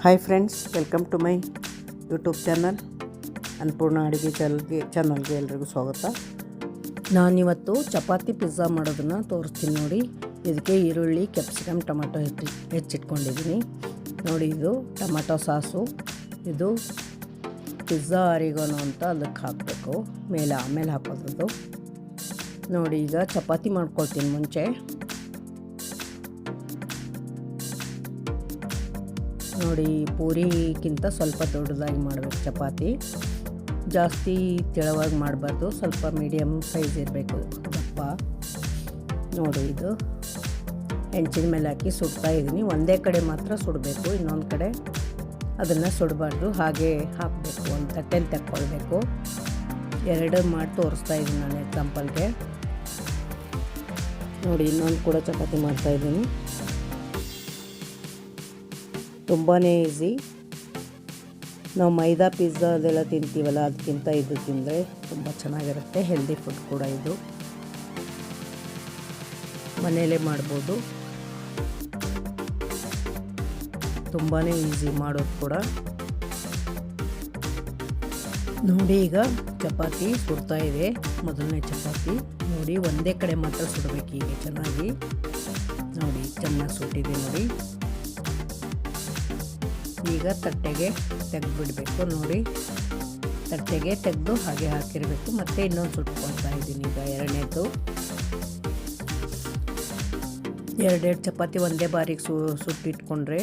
Hi friends, welcome to my YouTube channel Annapurna ಅಡುಗೆ ಚಾನಲ್ಗೆ ಎಲ್ರಿಗೂ ಸ್ವಾಗತ. ನಾನಿವತ್ತು ಚಪಾತಿ ಪಿಜ್ಜಾ ಮಾಡೋದನ್ನು ತೋರಿಸ್ತೀನಿ ನೋಡಿ. ಇದಕ್ಕೆ ಈರುಳ್ಳಿ, ಕ್ಯಾಪ್ಸಿಕಮ್, ಟೊಮೆಟೊ ಹೆಚ್ಚಿಟ್ಕೊಂಡಿದ್ದೀನಿ ನೋಡಿ. ಇದು ಟೊಮೆಟೊ ಸಾಸು, ಇದು ಪಿಜ್ಜಾ ಆರಿಗಾನೋ ಅಂತ ಅದಕ್ಕೆ ಹಾಕಬೇಕು, ಆಮೇಲೆ ಹಾಕೋದು ನೋಡಿ. ಈಗ ಚಪಾತಿ ಮಾಡ್ಕೊಳ್ತೀನಿ. ಮುಂಚೆ ನೋಡಿ, ಪೂರಿಗಿಂತ ಸ್ವಲ್ಪ ದೊಡ್ಡದಾಗಿ ಮಾಡಬೇಕು ಚಪಾತಿ. ಜಾಸ್ತಿ ತೆಳುವಾಗಿ ಮಾಡಬಾರ್ದು, ಸ್ವಲ್ಪ ಮೀಡಿಯಮ್ ಸೈಜ್ ಇರಬೇಕು ದಪ್ಪ ನೋಡಿ. ಇದು ಹೆಂಚಿನ ಮೇಲೆ ಹಾಕಿ ಸುಡ್ತಾ ಇದ್ದೀನಿ. ಒಂದೇ ಕಡೆ ಮಾತ್ರ ಸುಡಬೇಕು, ಇನ್ನೊಂದು ಕಡೆ ಅದನ್ನು ಸುಡಬಾರ್ದು. ಹಾಗೆ ಹಾಕಬೇಕು, ಒಂದು ತಟ್ಟೆಲಿ ತಕ್ಕೊಳ್ಬೇಕು. ಎರಡು ಮಾಡಿ ತೋರಿಸ್ತಾ ಇದ್ದೀನಿ ನಾನು ಎಕ್ಸಾಂಪಲ್ಗೆ ನೋಡಿ. ಇನ್ನೊಂದು ಕೂಡ ಚಪಾತಿ ಮಾಡ್ತಾಯಿದ್ದೀನಿ. ತುಂಬಾ ಈಸಿ. ನಾವು ಮೈದಾ ಪಿಜ್ಜಾ ಅದೆಲ್ಲ ತಿಂತೀವಲ್ಲ, ಅದಕ್ಕಿಂತ ಇದು ತಿಂದರೆ ತುಂಬ ಚೆನ್ನಾಗಿರುತ್ತೆ. ಹೆಲ್ದಿ ಫುಡ್ ಕೂಡ ಇದು, ಮನೆಯಲ್ಲೇ ಮಾಡ್ಬೋದು. ತುಂಬಾ ಈಸಿ ಮಾಡೋದು ಕೂಡ ನೋಡಿ. ಈಗ ಚಪಾತಿ ಸುಡ್ತಾ ಇದೆ, ಮೊದಲನೇ ಚಪಾತಿ ನೋಡಿ. ಒಂದೇ ಕಡೆ ಮಾತ್ರ ಸುಡಬೇಕು. ಹೀಗೆ ಚೆನ್ನಾಗಿ ನೋಡಿ, ಚೆನ್ನಾಗಿ ಸುಟ್ಟಿದೆ ನೋಡಿ. ಈಗ ತಟ್ಟೆಗೆ ತೆಗೆದುಬಿಡಬೇಕು ನೋಡಿ. ತಟ್ಟೆಗೆ ತೆಗೆದು ಹಾಗೆ ಹಾಕಿರಬೇಕು. ಮತ್ತೆ ಇನ್ನೊಂದು ಸುಟ್ಕೊಳ್ತಾ ಇದ್ದೀನಿ. ಈಗ ಎರಡೆರಡು ಚಪಾತಿ ಒಂದೇ ಬಾರಿಗೆ ಸುಟ್ಟಿಟ್ಕೊಂಡ್ರೆ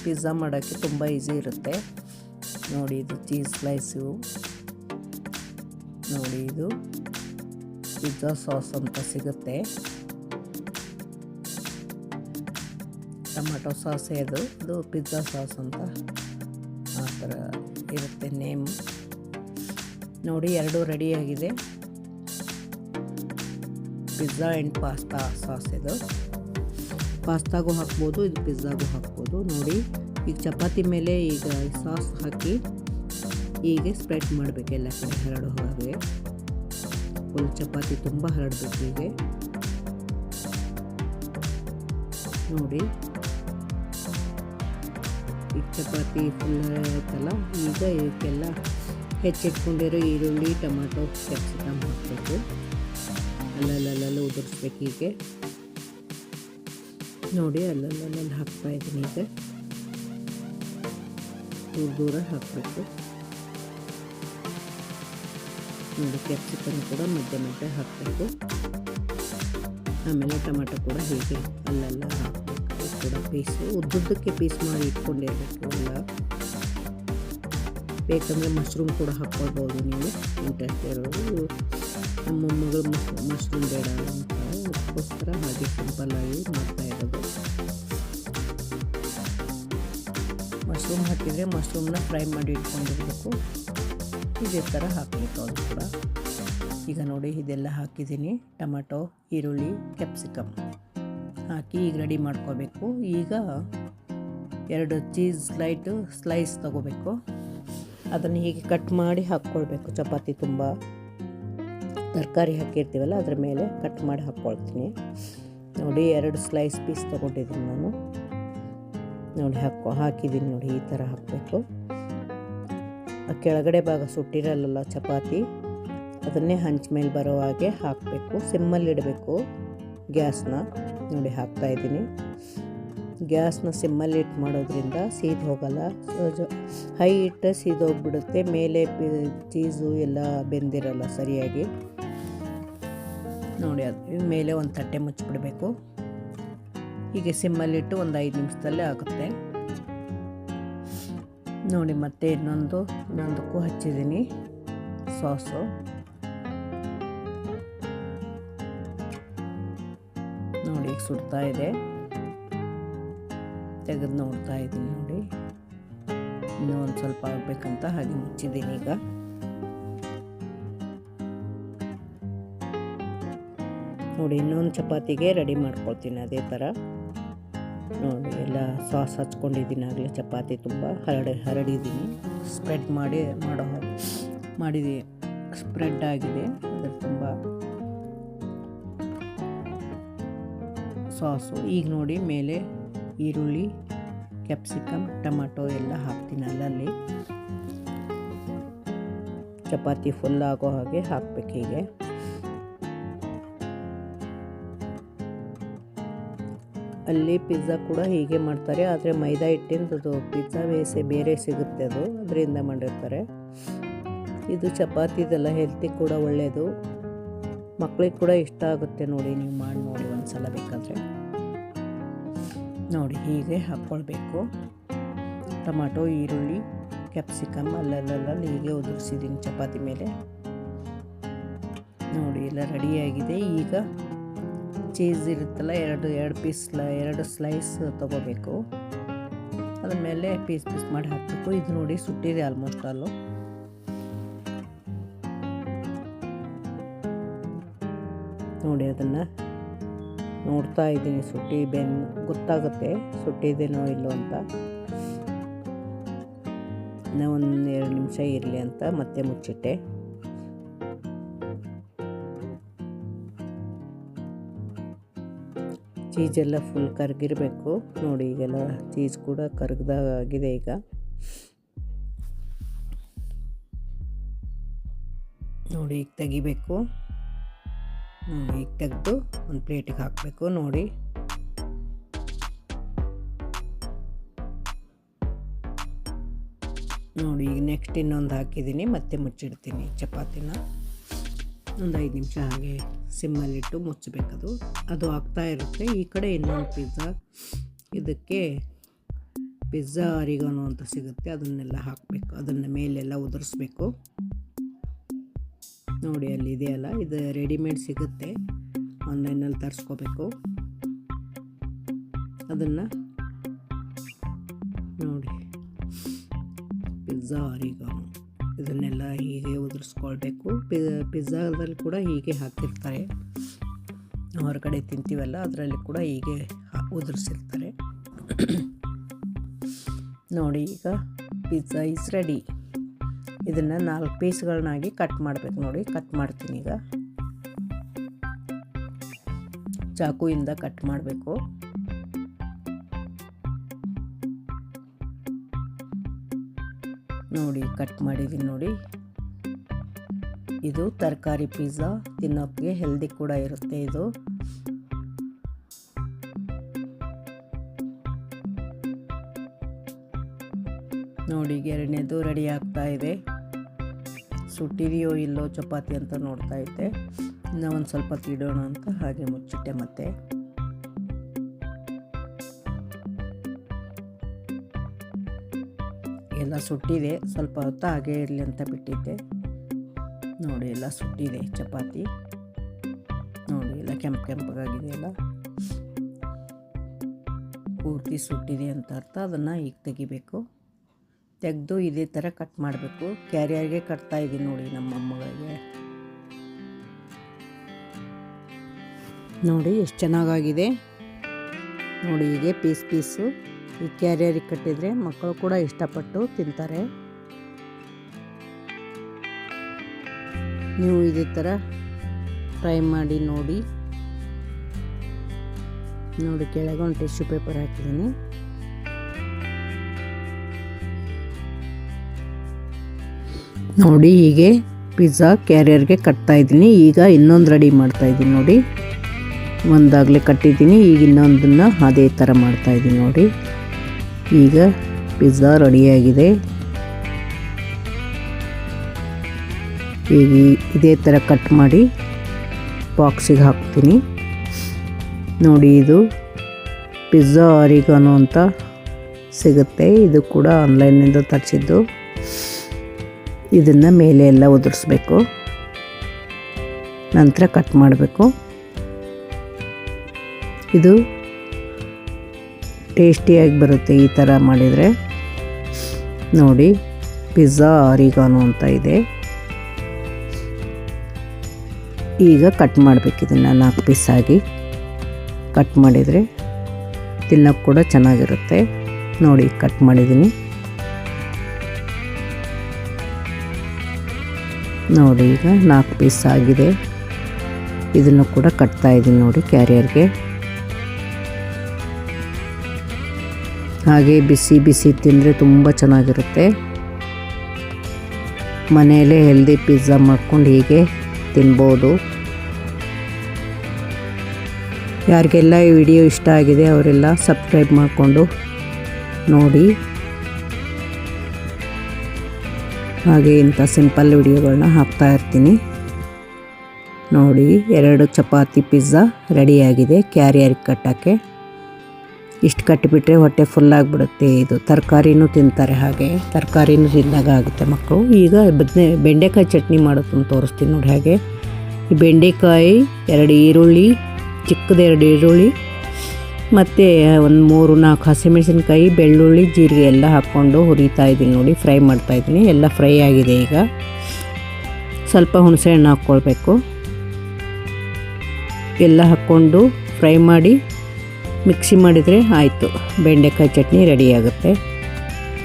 ಪಿಜ್ಜಾ ಮಾಡೋಕ್ಕೆ ತುಂಬ ಈಸಿ ಇರುತ್ತೆ ನೋಡಿ. ಇದು ಚೀಸ್ ಸ್ಲೈಸು ನೋಡಿ. ಇದು ಪಿಜ್ಜಾ ಸಾಸ್ ಅಂತ ಸಿಗುತ್ತೆ, ಟೊಮೆಟೊ ಸಾಸೇ ಅದು ಪಿಜ್ಜಾ ಸಾಸ್ ಅಂತ ಆ ಥರ ಇರುತ್ತೆ ನೇಮ್ ನೋಡಿ. ಎರಡು ರೆಡಿಯಾಗಿದೆ. ಪಿಜ್ಜಾ ಆ್ಯಂಡ್ ಪಾಸ್ತಾ ಸಾಸ್ ಇದು. ಪಾಸ್ತಾಗೂ ಹಾಕ್ಬೋದು, ಇದು ಪಿಜ್ಜಾಗೂ ಹಾಕ್ಬೋದು ನೋಡಿ. ಈಗ ಚಪಾತಿ ಮೇಲೆ ಈಗ ಸಾಸ್ ಹಾಕಿ ಹೀಗೆ ಸ್ಪ್ರೆಡ್ ಮಾಡಬೇಕು, ಎಲ್ಲ ಕಡೆ ಹರಡೋ ಹಾಗೆ. ಫುಲ್ ಚಪಾತಿ ತುಂಬ ಹರಡಬೇಕು ಹೀಗೆ ನೋಡಿ. ಈಗ ಚಪಾತಿ ಫುಲ್ ಆಯ್ತಲ್ಲ. ಈಗ ಇವಕ್ಕೆಲ್ಲ ಹೆಚ್ಚಿಟ್ಕೊಂಡಿರೋ ಈರುಳ್ಳಿ, ಟೊಮೆಟೊ, ಕ್ಯಾಪ್ಸಿಕಮ್ ಹಾಕಬೇಕು. ಅಲ್ಲಲ್ಲ ಉದುರಿಸ್ಬೇಕು ಹೀಗೆ ನೋಡಿ. ಅಲ್ಲಲ್ಲಿ ಹಾಕ್ತಾಯಿದ್ದೀನಿ. ಈಗ ದೂರ ಹಾಕಬೇಕು ನೋಡಿ. ಕ್ಯಾಪ್ಸಿಕಮ್ ಕೂಡ ಮಧ್ಯೆ ಹಾಕಬೇಕು. ಆಮೇಲೆ ಟೊಮೆಟೊ ಕೂಡ ಹೀಗೆ ಅಲ್ಲೆಲ್ಲ ಹಾಕಬೇಕು ಕೂಡ. ಪೀಸು ಉದ್ದುದ್ದಕ್ಕೆ ಪೀಸ್ ಮಾಡಿ ಇಟ್ಕೊಂಡಿರಬೇಕು ಎಲ್ಲ. ಬೇಕಂದರೆ ಮಶ್ರೂಮ್ ಕೂಡ ಹಾಕ್ಕೊಳ್ಬೋದು ನೀವು, ಇಂಟ್ರೆಸ್ಟ್ ಇರೋದು. ನಮ್ಮ ಮಗಳು ಮಶ್ರೂಮ್ ಬೇಡ ಅಂತ ಅದಕ್ಕೋಸ್ಕರ ಹಾಗೆ ಸಿಂಪಲ್ಲಾಗಿ ಮಾಡ್ತಾ ಇರೋದು. ಮಶ್ರೂಮ್ ಹಾಕಿದರೆ ಮಶ್ರೂಮ್ನ ಫ್ರೈ ಮಾಡಿ ಇಟ್ಕೊಂಡಿರಬೇಕು. ಇದೇ ಥರ ಹಾಕಬೇಕು ಅದು ಕೂಡ. ಈಗ ನೋಡಿ, ಇದೆಲ್ಲ ಹಾಕಿದ್ದೀನಿ. ಟೊಮೆಟೊ, ಈರುಳ್ಳಿ, ಕ್ಯಾಪ್ಸಿಕಮ್ ಹಾಕಿ ಈಗ ರೆಡಿ ಮಾಡ್ಕೋಬೇಕು. ಈಗ 2 ಚೀಸ್ ಸ್ಲೈಸ್ ತಗೋಬೇಕು. ಅದನ್ನು ಹೀಗೆ ಕಟ್ ಮಾಡಿ ಹಾಕ್ಕೊಳ್ಬೇಕು. ಚಪಾತಿ ತುಂಬ ತರಕಾರಿ ಹಾಕಿರ್ತೀವಲ್ಲ, ಅದ್ರ ಮೇಲೆ ಕಟ್ ಮಾಡಿ ಹಾಕ್ಕೊಳ್ತೀನಿ ನೋಡಿ. 2 ಸ್ಲೈಸ್ ಪೀಸ್ ತೊಗೊಂಡಿದ್ದೀನಿ ನಾನು ನೋಡಿ. ಹಾಕಿದ್ದೀನಿ ನೋಡಿ. ಈ ಥರ ಹಾಕಬೇಕು. ಆ ಕೆಳಗಡೆ ಭಾಗ ಸುಟ್ಟಿರಲ್ಲ ಚಪಾತಿ, ಅದನ್ನೇ ಹಂಚ ಮೇಲೆ ಬರೋ ಹಾಗೆ ಹಾಕಬೇಕು. ಸಿಮ್ಮಲ್ಲಿಡಬೇಕು ಗ್ಯಾಸ್ನ ನೋಡಿ. ಹಾಕ್ತಾಯಿದ್ದೀನಿ. ಗ್ಯಾಸ್ನ ಸಿಮ್ಮಲ್ಲಿ ಇಟ್ಟು ಮಾಡೋದ್ರಿಂದ ಸೀದು ಹೋಗಲ್ಲ. ಹೈ ಇಟ್ಟರೆ ಸೀದೋಗ್ಬಿಡುತ್ತೆ. ಮೇಲೆ ಚೀಸು ಎಲ್ಲ ಬೆಂದಿರಲ್ಲ ಸರಿಯಾಗಿ ನೋಡಿ. ಅದು ಮೇಲೆ ಒಂದು ತಟ್ಟೆ ಮುಚ್ಚಿಬಿಡಬೇಕು. ಹೀಗೆ ಸಿಮ್ಮಲ್ಲಿಟ್ಟು ಒಂದು 5 ನಿಮಿಷದಲ್ಲೇ ಆಗುತ್ತೆ ನೋಡಿ. ಮತ್ತೆ ಇನ್ನೊಂದಕ್ಕೂ ಹಚ್ಚಿದ್ದೀನಿ ಸಾಸು ನೋಡಿ. ಈಗ ಸುಡ್ತಾ ಇದೆ, ತೆಗೆದು ನೋಡ್ತಾ ಇದ್ದೀನಿ ನೋಡಿ. ಇನ್ನೂ ಒಂದು ಸ್ವಲ್ಪ ಆಗಬೇಕಂತ ಹಾಗೆ ಮುಚ್ಚಿದ್ದೀನಿ. ಈಗ ನೋಡಿ, ಇನ್ನೊಂದು ಚಪಾತಿಗೆ ರೆಡಿ ಮಾಡ್ಕೊಳ್ತೀನಿ ಅದೇ ಥರ ನೋಡಿ. ಎಲ್ಲ ಸಾಸ್ ಹಚ್ಕೊಂಡಿದ್ದೀನಿ ಆಗಲೇ. ಚಪಾತಿ ತುಂಬ ಹರಡಿದ್ದೀನಿ. ಸ್ಪ್ರೆಡ್ ಮಾಡಿದ್ದೀನಿ. ಸ್ಪ್ರೆಡ್ ಆಗಿದೆ ಅದ್ರ ತುಂಬ ಸಾಸು. ಈಗ ನೋಡಿ, ಮೇಲೆ ಈರುಳ್ಳಿ, ಕ್ಯಾಪ್ಸಿಕಮ್, ಟೊಮಾಟೊ ಎಲ್ಲ ಹಾಕ್ತೀನಿ ಅಲ್ಲಲ್ಲಿ. ಚಪಾತಿ ಫುಲ್ ಆಗೋ ಹಾಗೆ ಹಾಕ್ಬೇಕು. ಹೀಗೆ ಅಲ್ಲಿ ಪಿಜ್ಜಾ ಕೂಡ ಹೀಗೆ ಮಾಡ್ತಾರೆ, ಆದರೆ ಮೈದಾ ಹಿಟ್ಟಿಂದು ಪಿಜ್ಜಾ ಬೇರೆ ಸಿಗುತ್ತೆ, ಅದರಿಂದ ಮಾಡಿರ್ತಾರೆ. ಇದು ಚಪಾತಿದೆಲ್ಲ ಹೆಲ್ತಿ ಕೂಡ ಒಳ್ಳೆಯದು, ಮಕ್ಕಳಿಗೆ ಕೂಡ ಇಷ್ಟ ಆಗುತ್ತೆ. ನೋಡಿ, ನೀವು ಮಾಡಿ ನೋಡಿ ಒಂದ್ಸಲ ಬೇಕಾದರೆ. ನೋಡಿ ಹೀಗೆ ಹಾಕ್ಕೊಳ್ಬೇಕು. ಟೊಮಾಟೊ, ಈರುಳ್ಳಿ, ಕ್ಯಾಪ್ಸಿಕಮ್ ಅಲ್ಲೆಲ್ಲ ಹೀಗೆ ಉದುರಿಸಿದ್ದೀನಿ ಚಪಾತಿ ಮೇಲೆ. ನೋಡಿ ಎಲ್ಲ ರೆಡಿಯಾಗಿದೆ. ಈಗ ಚೀಸ್ ಇರುತ್ತಲ್ಲ, ಎರಡು ಸ್ಲೈಸ್ ತೊಗೋಬೇಕು. ಅದ್ರ ಮೇಲೆ ಪೀಸ್ ಮಾಡಿ ಹಾಕಬೇಕು. ಇದು ನೋಡಿ ಸುಟ್ಟಿದೆ ಆಲ್ಮೋಸ್ಟ್ ಅಲ್ಲೂ. ನೋಡಿ ಅದನ್ನು ನೋಡ್ತಾ ಇದ್ದೀನಿ, ಗೊತ್ತಾಗುತ್ತೆ ಸುಟ್ಟಿದೇನೋ ಇಲ್ಲೋ ಅಂತ. ಒಂದು 2 ನಿಮಿಷ ಇರಲಿ ಅಂತ ಮತ್ತೆ ಮುಚ್ಚಿಟ್ಟೆ. ಚೀಸೆಲ್ಲ ಫುಲ್ ಕರಗಿರಬೇಕು. ನೋಡಿ ಈಗೆಲ್ಲ ಚೀಸ್ ಕೂಡ ಕರಗ್ದಾಗಿದೆ. ಈಗ ನೋಡಿ ಈಗ ತೆಗಿಬೇಕು. ನೋಡಿ ಈಗ ತೆಗೆದು ಒಂದು ಪ್ಲೇಟಿಗೆ ಹಾಕಬೇಕು. ನೋಡಿ ಈಗ ನೆಕ್ಸ್ಟ್ ಇನ್ನೊಂದು ಹಾಕಿದ್ದೀನಿ, ಮತ್ತೆ ಮುಚ್ಚಿಡ್ತೀನಿ ಚಪಾತಿನ. ಒಂದು 5 ನಿಮಿಷ ಹಾಗೆ ಸಿಮ್ಮಲ್ಲಿಟ್ಟು ಮುಚ್ಚಬೇಕದು. ಅದು ಆಗ್ತಾ ಇರುತ್ತೆ. ಈ ಕಡೆ ಇನ್ನೊಂದು ಪಿಜ್ಜಾ, ಇದಕ್ಕೆ ಪಿಜ್ಜಾ ಆರಿಗಾನೋ ಅಂತ ಸಿಗುತ್ತೆ, ಅದನ್ನೆಲ್ಲ ಹಾಕಬೇಕು. ಅದನ್ನು ಮೇಲೆಲ್ಲ ಉದುರಿಸ್ಬೇಕು. ನೋಡಿ ಅಲ್ಲಿ ಇದೆಯಲ್ಲ, ಇದು ರೆಡಿಮೇಡ್ ಸಿಗುತ್ತೆ, ಆನ್ಲೈನಲ್ಲಿ ತರಿಸ್ಕೋಬೇಕು. ಅದನ್ನು ನೋಡಿ ಪಿಜ್ಜಾ ಆರಿಗಾನೋ ಇದನ್ನೆಲ್ಲ ಹೀಗೆ ಉದುರಿಸ್ಕೊಳ್ಬೇಕು. ಪಿಜ್ಜಾದಲ್ಲಿ ಕೂಡ ಹೀಗೆ ಹಾಕಿರ್ತಾರೆ, ಹೊರಗಡೆ ತಿಂತೀವಲ್ಲ ಅದರಲ್ಲಿ ಕೂಡ ಹೀಗೆ ಉದುರಿಸಿರ್ತಾರೆ. ನೋಡಿ ಈಗ ಪಿಜ್ಜಾ ಈಸ್ ರೆಡಿ. ಇದನ್ನು 4 ಪೀಸ್ಗಳನ್ನಾಗಿ ಕಟ್ ಮಾಡಬೇಕು. ನೋಡಿ ಕಟ್ ಮಾಡ್ತೀನಿ. ಈಗ ಚಾಕುಯಿಂದ ಕಟ್ ಮಾಡಬೇಕು. ನೋಡಿ ಕಟ್ ಮಾಡಿದ್ದೀನಿ. ನೋಡಿ ಇದು ತರಕಾರಿ ಪಿಜ್ಜಾ, ತಿನ್ನೋಕ್ಕೆ ಹೆಲ್ದಿ ಕೂಡ ಇರುತ್ತೆ ಇದು. ನೋಡಿ ಎರಡನೇದು ರೆಡಿ ಆಗ್ತಾ ಇದೆ. ಸುಟ್ಟಿದೆಯೋ ಇಲ್ಲೋ ಚಪಾತಿ ಅಂತ ನೋಡ್ತಾ ಇದ್ದೆ. ಇನ್ನೂ ಒಂದು ಸ್ವಲ್ಪ ತಿಡೋಣ ಅಂತ ಹಾಗೆ ಮುಚ್ಚಿಟ್ಟೆ. ಮತ್ತೆ ಎಲ್ಲ ಸುಟ್ಟಿದೆ, ಸ್ವಲ್ಪ ಹೊತ್ತು ಹಾಗೆ ಇರಲಿ ಅಂತ ಬಿಟ್ಟಿದ್ದೆ. ನೋಡಿ ಎಲ್ಲ ಸುಟ್ಟಿದೆ ಚಪಾತಿ. ನೋಡಿ ಎಲ್ಲ ಕೆಂಪಗಾಗಿದೆ, ಎಲ್ಲ ಪೂರ್ತಿ ಸುಟ್ಟಿದೆ ಅಂತ ಅರ್ಥ. ಅದನ್ನು ಈಗ ತೆಗಿಬೇಕು. ತೆಗೆದು ಇದೇ ಥರ ಕಟ್ ಮಾಡಬೇಕು. ಕ್ಯಾರಿಯರ್ಗೆ ಕಟ್ತಾ ಇದ್ದೀನಿ ನೋಡಿ ನಮ್ಮ ಅಮ್ಮಗಳಿಗೆ. ನೋಡಿ ಎಷ್ಟು ಚೆನ್ನಾಗಾಗಿದೆ. ನೋಡಿ ಹೀಗೆ ಪೀಸು ಈ ಕ್ಯಾರಿಯರಿಗೆ ಕಟ್ಟಿದರೆ ಮಕ್ಕಳು ಕೂಡ ಇಷ್ಟಪಟ್ಟು ತಿಂತಾರೆ. ನೀವು ಇದೇ ಥರ ಟ್ರೈ ಮಾಡಿ ನೋಡಿ. ನೋಡಿ ಕೆಳಗೆ ಒಂದು ಟಿಶ್ಯೂ ಪೇಪರ್ ಹಾಕಿದ್ದೀನಿ. ನೋಡಿ ಹೀಗೆ ಪಿಜ್ಜಾ ಕ್ಯಾರಿಯರ್ಗೆ ಕಟ್ತಾ ಇದ್ದೀನಿ. ಈಗ ಇನ್ನೊಂದು ರೆಡಿ ಮಾಡ್ತಾ ಇದ್ದೀನಿ. ನೋಡಿ ಒಂದಾಗಲೇ ಕಟ್ಟಿದ್ದೀನಿ, ಈಗ ಇನ್ನೊಂದನ್ನು ಅದೇ ಥರ ಮಾಡ್ತಾ ಇದ್ದೀನಿ. ನೋಡಿ ಈಗ ಪಿಜ್ಜಾ ರೆಡಿಯಾಗಿದೆ. ಈಗ ಇದೇ ಥರ ಕಟ್ ಮಾಡಿ ಬಾಕ್ಸಿಗೆ ಹಾಕ್ತೀನಿ. ನೋಡಿ ಇದು ಪಿಜ್ಜಾ ಆರಿಗಾನೋ ಅಂತ ಸಿಗುತ್ತೆ, ಇದು ಕೂಡ ಆನ್ಲೈನಿಂದ ತರಿಸಿದ್ದು. ಇದನ್ನು ಮೇಲೆ ಎಲ್ಲ ಉದುರಿಸ್ಬೇಕು, ನಂತರ ಕಟ್ ಮಾಡಬೇಕು. ಇದು ಟೇಸ್ಟಿಯಾಗಿ ಬರುತ್ತೆ ಈ ಥರ ಮಾಡಿದರೆ. ನೋಡಿ ಪಿಜ್ಜಾ ಆರಿಗಾನೋ ಅಂತ ಇದೆ. ಈಗ ಕಟ್ ಮಾಡಬೇಕು. ಇದನ್ನು 4 ಪೀಸಾಗಿ ಕಟ್ ಮಾಡಿದರೆ ತಿನ್ನೋಕ್ಕೆ ಕೂಡ ಚೆನ್ನಾಗಿರುತ್ತೆ. ನೋಡಿ ಕಟ್ ಮಾಡಿದ್ದೀನಿ. ನೋಡಿ ಈಗ 4 ಪೀಸ್ ಆಗಿದೆ. ಇದನ್ನು ಕೂಡ ಕಟ್ತಾ ಇದ್ದೀನಿ ನೋಡಿ ಕ್ಯಾರಿಯರ್ಗೆ. ಹಾಗೆ ಬಿಸಿ ಬಿಸಿ ತಿಂದರೆ ತುಂಬ ಚೆನ್ನಾಗಿರುತ್ತೆ. ಮನೆಯಲ್ಲೇ ಹೆಲ್ದಿ ಪಿಜ್ಜಾ ಮಾಡ್ಕೊಂಡು ಹೀಗೆ ತಿನ್ಬೋದು. ಯಾರಿಗೆಲ್ಲ ಈ ವಿಡಿಯೋ ಇಷ್ಟ ಆಗಿದೆ ಅವರೆಲ್ಲ ಸಬ್ಸ್ಕ್ರೈಬ್ ಮಾಡಿಕೊಂಡು ನೋಡಿ. ಹಾಗೆ ಇಂಥ ಸಿಂಪಲ್ ವಿಡಿಯೋಗಳನ್ನ ಹಾಕ್ತಾ ಇರ್ತೀನಿ ನೋಡಿ. 2 ಚಪಾತಿ ಪಿಜ್ಜಾ ರೆಡಿಯಾಗಿದೆ ಕ್ಯಾರಿಯರ್ಗೆ ಕಟ್ಟೋಕ್ಕೆ. ಇಷ್ಟು ಕಟ್ಟಿಬಿಟ್ರೆ ಹೊಟ್ಟೆ ಫುಲ್ಲಾಗಿಬಿಡುತ್ತೆ. ಇದು ತರಕಾರಿನೂ ತಿಂತಾರೆ, ಹಾಗೆ ತರಕಾರಿನೂ ತಿಂದಾಗ ಆಗುತ್ತೆ ಮಕ್ಕಳು. ಈಗ ಬೆಂಡೆಕಾಯಿ ಚಟ್ನಿ ಮಾಡೋದನ್ನು ತೋರಿಸ್ತೀನಿ ನೋಡಿ. ಹಾಗೆ ಈ ಬೆಂಡೆಕಾಯಿ, 2 ಈರುಳ್ಳಿ, ಚಿಕ್ಕದು 2 ಈರುಳ್ಳಿ ಮತ್ತು ಒಂದು 3-4 ಹಸಿಮೆಣಸಿನ್ಕಾಯಿ, ಬೆಳ್ಳುಳ್ಳಿ, ಜೀರಿಗೆ ಎಲ್ಲ ಹಾಕ್ಕೊಂಡು ಹುರಿತಾ ಇದ್ದೀನಿ ನೋಡಿ. ಫ್ರೈ ಮಾಡ್ತಾಯಿದ್ದೀನಿ. ಎಲ್ಲ ಫ್ರೈ ಆಗಿದೆ. ಈಗ ಸ್ವಲ್ಪ ಹುಣಸೆಹಣ್ಣು ಹಾಕ್ಕೊಳ್ಬೇಕು. ಎಲ್ಲ ಹಾಕ್ಕೊಂಡು ಫ್ರೈ ಮಾಡಿ ಮಿಕ್ಸಿ ಮಾಡಿದರೆ ಆಯಿತು, ಬೆಂಡೆಕಾಯಿ ಚಟ್ನಿ ರೆಡಿಯಾಗುತ್ತೆ.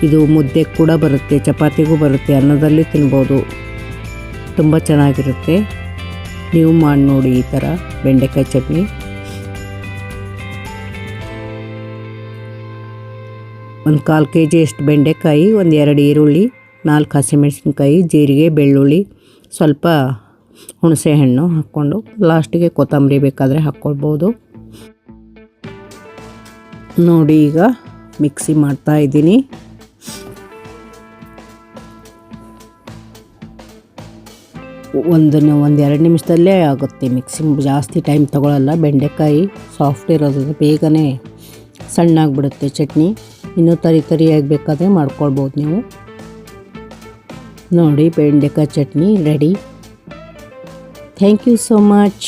ಇದು ಮುದ್ದೆ ಕೂಡ ಬರುತ್ತೆ, ಚಪಾತಿಗೂ ಬರುತ್ತೆ, ಅನ್ನದಲ್ಲಿ ತಿನ್ಬೋದು. ತುಂಬ ಚೆನ್ನಾಗಿರುತ್ತೆ. ನೀವು ಮಾಡಿ ನೋಡಿ ಈ ಥರ ಬೆಂಡೆಕಾಯಿ ಚಟ್ನಿ. ಒಂದು 1/4 kg ಅಷ್ಟು ಬೆಂಡೆಕಾಯಿ, 2 ಈರುಳ್ಳಿ, 4 ಹಸಿಮೆಣಸಿನ್ಕಾಯಿ, ಜೀರಿಗೆ, ಬೆಳ್ಳುಳ್ಳಿ, ಸ್ವಲ್ಪ ಹುಣಸೆಹಣ್ಣು ಹಾಕ್ಕೊಂಡು ಲಾಸ್ಟಿಗೆ ಕೊತ್ತಂಬರಿ ಬೇಕಾದರೆ ಹಾಕ್ಕೊಳ್ಬೋದು ನೋಡಿ. ಈಗ ಮಿಕ್ಸಿ ಮಾಡ್ತಾ ಇದ್ದೀನಿ. ಒಂದು 2 ನಿಮಿಷದಲ್ಲೇ ಆಗುತ್ತೆ ಮಿಕ್ಸಿ. ಜಾಸ್ತಿ ಟೈಮ್ ತೊಗೊಳ್ಳಲ್ಲ. ಬೆಂಡೆಕಾಯಿ ಸಾಫ್ಟ್ ಇರೋದ್ರಿಂದ ಬೇಗನೆ ಸಣ್ಣಾಗಿಬಿಡುತ್ತೆ ಚಟ್ನಿ. ಇನ್ನೂ ತರಿಯಾಗಿ ಬೇಕಾದರೆ ಮಾಡ್ಕೊಳ್ಬೋದು ನೀವು ನೋಡಿ. ಬೆಂಡೆಕಾಯಿ chutney ready. Thank you so much.